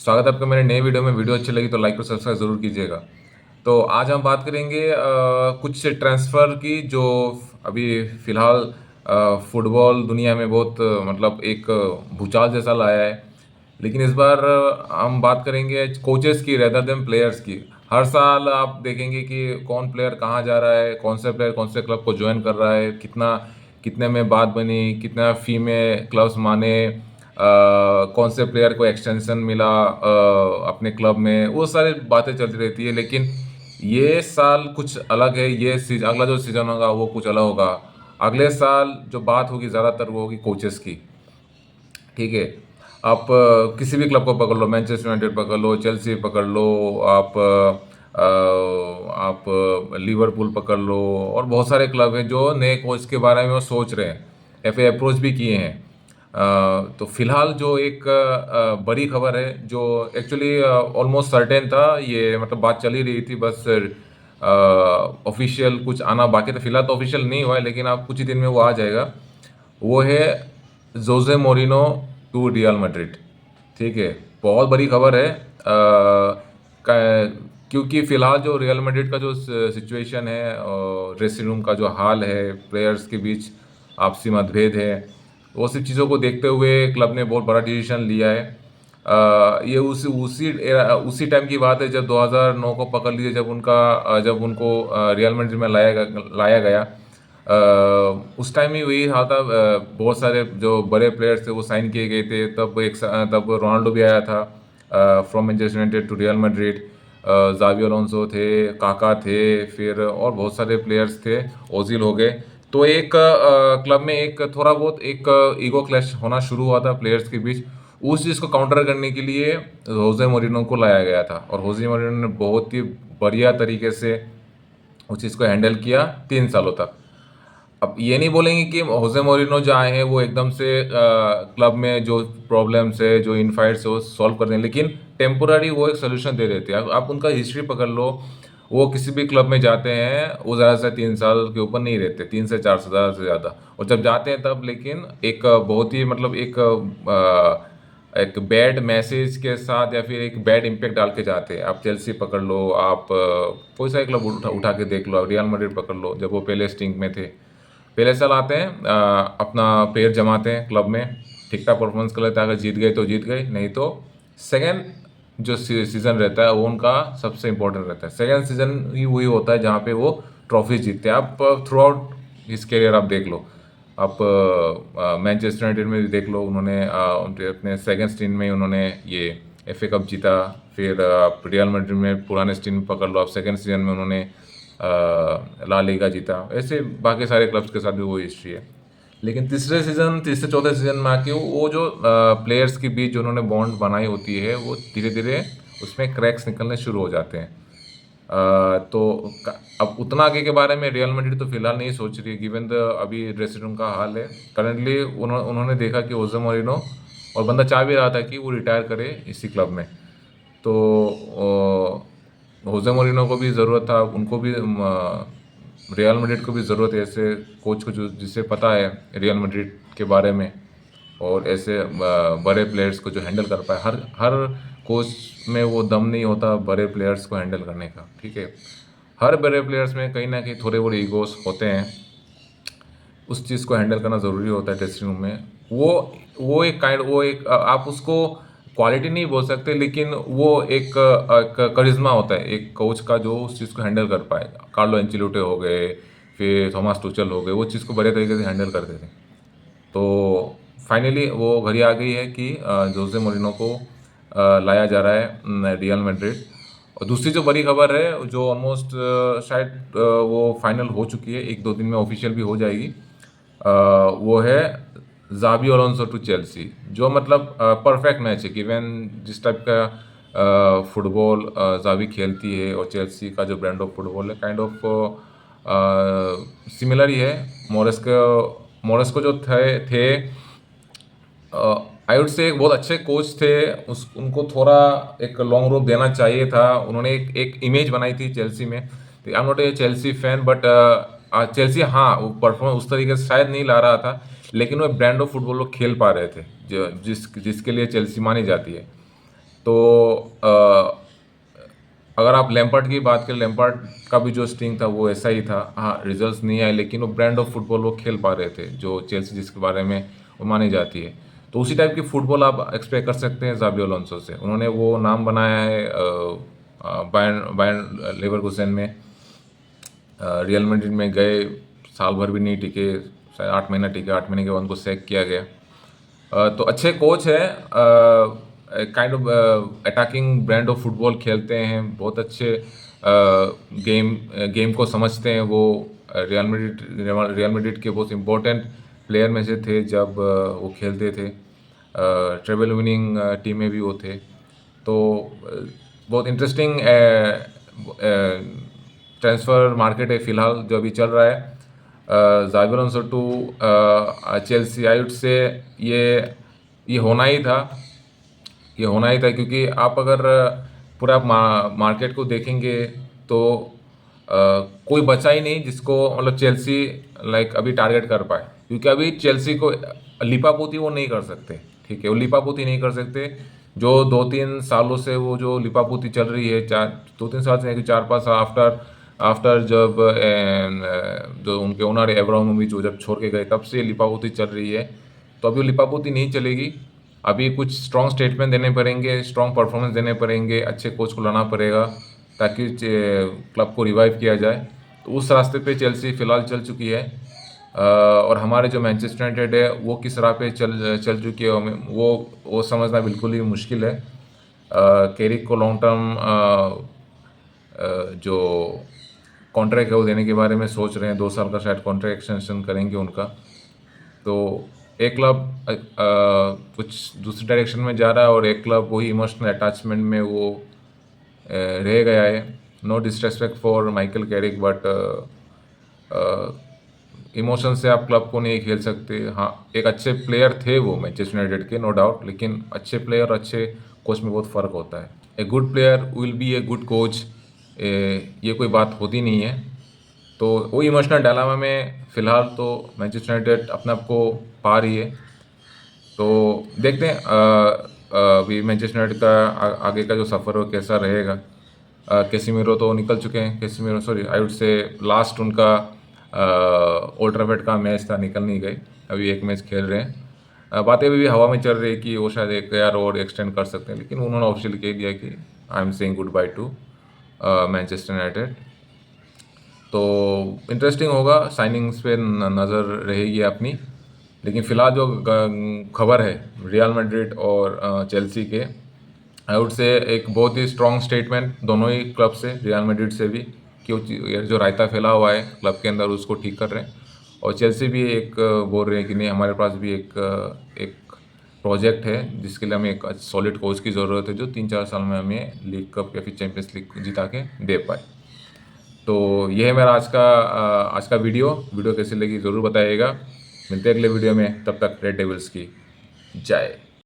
स्वागत है आपका मेरे नए वीडियो में। वीडियो अच्छी लगी तो लाइक और सब्सक्राइब ज़रूर कीजिएगा। तो आज हम बात करेंगे कुछ ट्रांसफ़र की जो अभी फ़िलहाल फुटबॉल दुनिया में बहुत मतलब एक भूचाल जैसा लाया है। लेकिन इस बार हम बात करेंगे कोचेस की रेदर देन प्लेयर्स की। हर साल आप देखेंगे कि कौन प्लेयर कहाँ जा रहा है, कौन सा प्लेयर कौन से क्लब को ज्वाइन कर रहा है, कितना कितने में बात बनी, कितना फ़ी में क्लब्स माने, कौन से प्लेयर को एक्सटेंशन मिला अपने क्लब में, वो सारी बातें चलती रहती है। लेकिन ये साल कुछ अलग है। ये अगला जो सीज़न होगा वो कुछ अलग होगा। अगले साल जो बात होगी ज़्यादातर वो होगी कोचेस की। ठीक है। आप किसी भी क्लब को पकड़ लो, मैनचेस्टर यूनाइटेड पकड़ लो, चेल्सी पकड़ लो, आप लिवरपूल पकड़ लो, और बहुत सारे क्लब हैं जो नए कोच के बारे में वो सोच रहे हैं, या फिर अप्रोच भी किए हैं। तो फिलहाल जो एक बड़ी खबर है जो एक्चुअली ऑलमोस्ट सर्टेन था, ये मतलब बात चल ही रही थी, बस ऑफिशियल कुछ आना बाकी था। फिलहाल तो ऑफिशियल नहीं हुआ है, लेकिन आप कुछ ही दिन में वो आ जाएगा। वो है जोसे मोरिनो टू रियल मैड्रिड। ठीक है। बहुत बड़ी खबर है क्योंकि फिलहाल जो रियल मैड्रिड का जो सिचुएशन है, ड्रेसिंग रूम का जो हाल है, प्लेयर्स के बीच आपसी मतभेद है, वो सब चीज़ों को देखते हुए क्लब ने बहुत बड़ा डिसीजन लिया है। ये उसी टाइम की बात है जब 2009 को पकड़ लीजिए, जब उनको रियल मैड्रिड में लाया गया। उस टाइम ही वही हाल था। बहुत सारे जो बड़े प्लेयर्स थे वो साइन किए गए थे। तब रोनाल्डो भी आया था from Manchester United to Real Madrid. जावी अलोंसो थे, काका थे, फिर और बहुत सारे प्लेयर्स थे, ओजिल हो गए। तो एक क्लब में एक थोड़ा बहुत एक ईगो क्लैश होना शुरू हुआ था प्लेयर्स के बीच। उस चीज़ को काउंटर करने के लिए होजे मोरिनो को लाया गया था, और होजे मोरिनो ने बहुत ही बढ़िया तरीके से उस चीज़ को हैंडल किया 3 सालों तक। अब ये नहीं बोलेंगे कि होजे मोरिनो जो आए हैं वो एकदम से क्लब में जो प्रॉब्लम्स है, जो इनफाइट्स है, वो सॉल्व कर दें, लेकिन टेम्पोररी वो एक सोल्यूशन दे देते हैं। आप उनका हिस्ट्री पकड़ लो। वो किसी भी क्लब में जाते हैं, वो ज़्यादा से 3 साल के ऊपर नहीं रहते, 3 से 4 साल ज़्यादा से ज़्यादा। और जब जाते हैं तब लेकिन एक बहुत ही मतलब एक बैड मैसेज के साथ या फिर एक बैड इम्पैक्ट डाल के जाते हैं। आप चेल्सी पकड़ लो, आप कोई सा क्लब उठा के देख लो, रियल मैड्रिड पकड़ लो, जब वो पहले स्टिंग में थे। पहले साल आते हैं, अपना पैर जमाते हैं क्लब में, ठीक ठाक परफॉर्मेंस कर लेते हैं। अगर जीत गए तो जीत गए, नहीं तो सेकेंड जो सीज़न रहता है वो उनका सबसे इंपॉर्टेंट रहता है। सेकेंड सीज़न ही वही होता है जहाँ पे वो ट्रॉफी जीतते हैं। आप थ्रू आउट हिस करियर आप देख लो। आप मैनचेस्टर यूनाइटेड में भी देख लो, उन्होंने उनके अपने सेकेंड स्टिंट में ही उन्होंने ये एफ ए कप जीता। फिर आप रियल मैड्रिड में पुराने स्टिंट पकड़ लो, आप सेकेंड सीजन में उन्होंने ला लीगा जीता। ऐसे बाकी सारे क्लब्स के साथ भी वो हिस्ट्री है। लेकिन तीसरे चौथे सीजन में आके वो जो प्लेयर्स के बीच जो उन्होंने बॉन्ड बनाई होती है, वो धीरे धीरे उसमें क्रैक्स निकलने शुरू हो जाते हैं। अब उतना आगे के बारे में रियल मैड्रिड तो फिलहाल नहीं सोच रही है, गिवन द अभी ड्रेसिंग रूम का हाल है करंटली। उन्होंने देखा कि ओजे मोरिनो, और बंदा चाह भी रहा था कि वो रिटायर करे इसी क्लब में। तो होजे मोरिनो को भी ज़रूरत था, उनको भी रियल मैड्रिड को भी ज़रूरत है ऐसे कोच को जो जिसे पता है रियल मैड्रिड के बारे में, और ऐसे बड़े प्लेयर्स को जो हैंडल कर पाए। हर हर कोच में वो दम नहीं होता बड़े प्लेयर्स को हैंडल करने का। ठीक है। हर बड़े प्लेयर्स में कहीं ना कहीं थोड़े बड़े ईगोस होते हैं। उस चीज़ को हैंडल करना ज़रूरी होता है ड्रेसिंग रूम में। वो एक आप उसको क्वालिटी नहीं बोल सकते, लेकिन वो एक करिश्मा होता है एक कोच का जो उस चीज़ को हैंडल कर पाए। कार्लो एंचेलोटी हो गए, फिर थॉमस टुचल हो गए, वो चीज़ को बड़े तरीके से हैंडल करते थे। तो फाइनली वो घड़ी आ गई है कि जोसे मोरिनो को लाया जा रहा है रियल मैड्रिड। और दूसरी जो बड़ी खबर है जो ऑलमोस्ट शायद वो फाइनल हो चुकी है, 1-2 दिन में ऑफिशियल भी हो जाएगी। वो है जावी अलोंसो टू चेल्सी, जो मतलब परफेक्ट मैच है गिवन जिस टाइप का फुटबॉल जावी खेलती है, और चेल्सी का जो ब्रांड ऑफ फुटबॉल है काइंड ऑफ सिमिलर ही है। मोरेस्को जो थे आई वुड से एक बहुत अच्छे कोच थे। उस उनको थोड़ा एक लॉन्ग रोप देना चाहिए था। उन्होंने एक इमेज बनाई थी चेल्सी में। I am not a Chelsea fan, but Chelsea हाँ वो परफॉर्मेंस उस तरीके से शायद नहीं ला रहा था, लेकिन वो ब्रांड ऑफ फुटबॉल वो खेल पा रहे थे जो जिसके लिए चेल्सी मानी जाती है। तो अगर आप लैम्पार्ड की बात करें, लैम्पार्ड का भी जो स्टिंग था वो ऐसा ही था। हाँ, रिजल्ट्स नहीं आए, लेकिन वो ब्रांड ऑफ फुटबॉल वो खेल पा रहे थे, जो चेल्सी जिसके बारे में वो मानी जाती है। तो उसी टाइप की फुटबॉल आप एक्सपेक्ट कर सकते हैं ज़ाबी अलोंसो से। उन्होंने वो नाम बनाया है बायर्न बायर्न लेवरकुसेन में। रियल मैड्रिड में गए, साल भर भी नहीं टिके, शायद 8 महीना टिके, 8 महीने के बाद उनको सैक किया गया। तो अच्छे कोच है, kind of attacking brand of football खेलते हैं, बहुत अच्छे गेम को समझते हैं वो। रियल मैड्रिड के बहुत इंपॉर्टेंट प्लेयर में से थे जब वो खेलते थे। ट्रेबल विनिंग टीम में भी वो थे। तो बहुत इंटरेस्टिंग ट्रांसफ़र मार्केट है फ़िलहाल जो अभी चल रहा है। Xabi Alonso to Chelsea, I would say ये होना ही था। ये होना ही था, क्योंकि आप अगर पूरा मार्केट को देखेंगे तो कोई बचा ही नहीं जिसको मतलब चेल्सी लाइक अभी टारगेट कर पाए। क्योंकि अभी चेल्सी को लिपापोती वो नहीं कर सकते, ठीक है, वो लिपापोती नहीं कर सकते। जो 2-3 सालों से वो जो लिपापोती चल रही है, 2-3 साल से नहीं, 4-5 साल आफ्टर आफ्टर जब जो उनके ओनर एब्रामोविच वो जब छोड़ के गए, तब से लिपापोती चल रही है। तो अभी वो लिपापोती नहीं चलेगी। अभी कुछ स्ट्रॉन्ग स्टेटमेंट देने पड़ेंगे, स्ट्रॉन्ग परफॉर्मेंस देने पड़ेंगे, अच्छे कोच को लाना पड़ेगा ताकि क्लब को रिवाइव किया जाए। तो उस रास्ते पे चेल्सी फ़िलहाल चल चुकी है। और हमारे जो मैनचेस्टर यूनाइटेड है वो किस राह पे चल चल चुकी है, हमें वो समझना बिल्कुल ही मुश्किल है। केरिक को लॉन्ग टर्म जो कॉन्ट्रैक्ट है वो देने के बारे में सोच रहे हैं, 2 साल का शायद कॉन्ट्रैक्ट एक्सटेंशन करेंगे उनका। तो एक क्लब कुछ दूसरी डायरेक्शन में जा रहा है और एक क्लब वही इमोशनल अटैचमेंट में वो रह गया है। No disrespect for Michael Carrick, but emotion से आप क्लब को नहीं खेल सकते। हाँ, एक अच्छे प्लेयर थे वो मैनचेस्टर यूनाइटेड के, नो डाउट, लेकिन अच्छे प्लेयर और अच्छे कोच में बहुत फ़र्क होता है। A good player will be a good coach, ये कोई बात होती नहीं है। तो वो इमोशनल डायलामा में फ़िलहाल तो मैनचेस्टर यूनाइटेड अपने आप को पा रही है। तो देखते हैं अभी मैनचेस्टर यूनाइटेड का आगे का जो सफ़र हो कैसा रहेगा। कैसिमीरो तो निकल चुके हैं, Casemiro sorry I would say last उनका ओल्ड ट्रैफर्ड का मैच था, निकल नहीं गए, अभी एक मैच खेल रहे हैं। बातें अभी भी हवा में चल रही है कि वो शायद 1 यार और एक्सटेंड कर सकते हैं, लेकिन उन्होंने ऑफिशियल कह दिया कि I am saying good by two Manchester United. तो इंटरेस्टिंग होगा, साइनिंग्स पे नज़र रहेगी अपनी। लेकिन फ़िलहाल जो खबर है रियल मैड्रिड और चेल्सी के, आई वुड से एक बहुत ही स्ट्रॉन्ग स्टेटमेंट दोनों ही क्लब से, रियल मैड्रिड से भी, कि ये जो रायता फैला हुआ है क्लब के अंदर उसको ठीक कर रहे हैं। और चेल्सी भी एक बोल रहे हैं कि नहीं, हमारे पास भी एक प्रोजेक्ट है जिसके लिए हमें एक सॉलिड कोच की ज़रूरत है जो 3-4 साल में हमें लीग कप या फिर चैंपियंस लीग जिता के दे पाए। तो ये है मेरा आज का वीडियो कैसी लगी ज़रूर बताइएगा। मिलते हैं अगले वीडियो में, तब तक रेड डेविल्स की जय।